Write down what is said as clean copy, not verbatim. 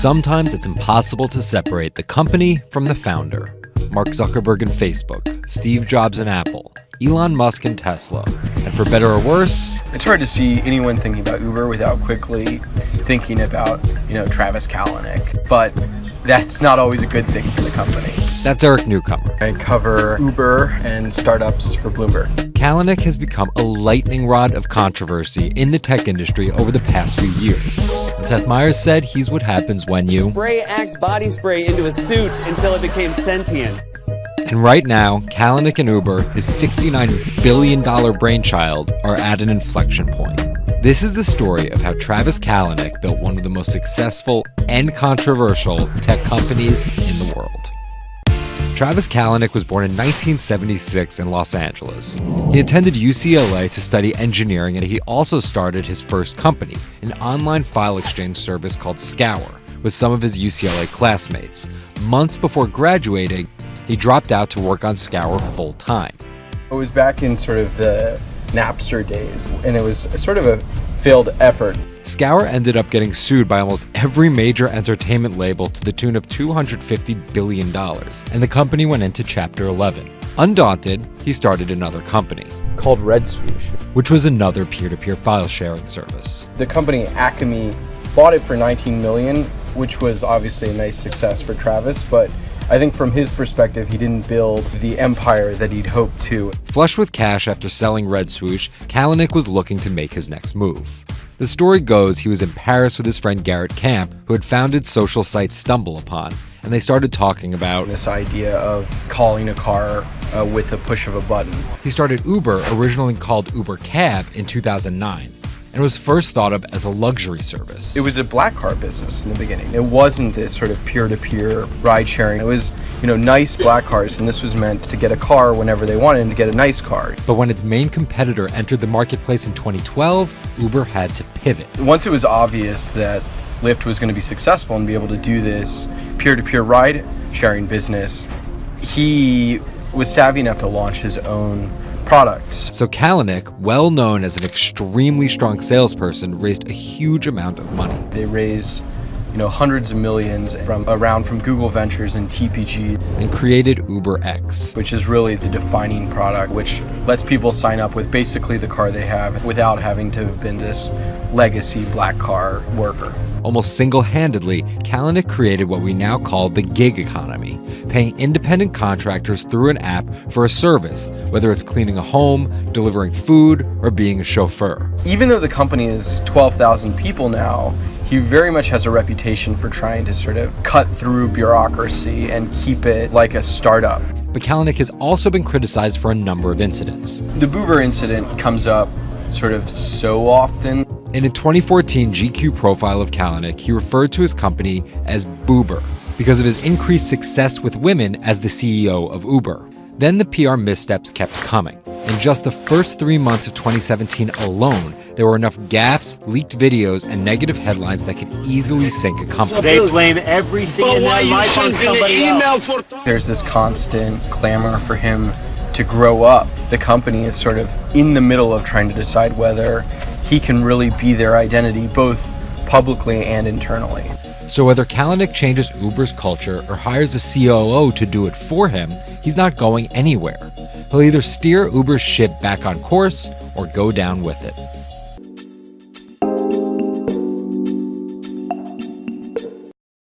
Sometimes it's impossible to separate the company from the founder. Mark Zuckerberg and Facebook, Steve Jobs and Apple, Elon Musk and Tesla. And for better or worse, it's hard to see anyone thinking about Uber without quickly thinking about, Travis Kalanick. But that's not always a good thing for the company. That's Eric Newcomer. I cover Uber and startups for Bloomberg. Kalanick has become a lightning rod of controversy in the tech industry over the past few years. And Seth Meyers said he's what happens when you spray Axe body spray into a suit until it became sentient. And right now, Kalanick and Uber, his $69 billion brainchild, are at an inflection point. This is the story of how Travis Kalanick built one of the most successful and controversial tech companies in the world. Travis Kalanick was born in 1976 in Los Angeles. He attended UCLA to study engineering, and he also started his first company, an online file exchange service called Scour, with some of his UCLA classmates. Months before graduating, he dropped out to work on Scour full-time. It was back in sort of the Napster days, and it was sort of a failed effort. Scour ended up getting sued by almost every major entertainment label to the tune of $250 billion, and the company went into Chapter 11. Undaunted, he started another company Called Red Swoosh, which was another peer-to-peer file sharing service. The company Acme bought it for $19 million, which was obviously a nice success for Travis, but I think from his perspective, he didn't build the empire that he'd hoped to. Flush with cash after selling Red Swoosh, Kalanick was looking to make his next move. The story goes he was in Paris with his friend Garrett Camp, who had founded social site StumbleUpon, and they started talking about this idea of calling a car with a push of a button. He started Uber, originally called Uber Cab, in 2009. And was first thought of as a luxury service. It was a black car business in the beginning. It wasn't this sort of peer-to-peer ride sharing. It was, nice black cars, and this was meant to get a car whenever they wanted and to get a nice car. But when its main competitor entered the marketplace in 2012, Uber had to pivot. Once it was obvious that Lyft was going to be successful and be able to do this peer-to-peer ride sharing business, he was savvy enough to launch his own products. So Kalanick, well known as an extremely strong salesperson, raised a huge amount of money. They raised, hundreds of millions from Google Ventures and TPG. And created UberX, which is really the defining product, which lets people sign up with basically the car they have without having to have been this legacy black car worker. Almost single-handedly, Kalanick created what we now call the gig economy, paying independent contractors through an app for a service, whether it's cleaning a home, delivering food, or being a chauffeur. Even though the company is 12,000 people now, he very much has a reputation for trying to sort of cut through bureaucracy and keep it like a startup. But Kalanick has also been criticized for a number of incidents. The Boober incident comes up sort of so often. In a 2014 GQ profile of Kalanick, he referred to his company as Boober because of his increased success with women as the CEO of Uber. Then the PR missteps kept coming. In just the first 3 months of 2017 alone, there were enough gaffes, leaked videos, and negative headlines that could easily sink a company. They blame everything in their life on somebody else. There's this constant clamor for him to grow up. The company is sort of in the middle of trying to decide whether he can really be their identity, both publicly and internally. So whether Kalanick changes Uber's culture or hires a COO to do it for him, he's not going anywhere. He'll either steer Uber's ship back on course or go down with it.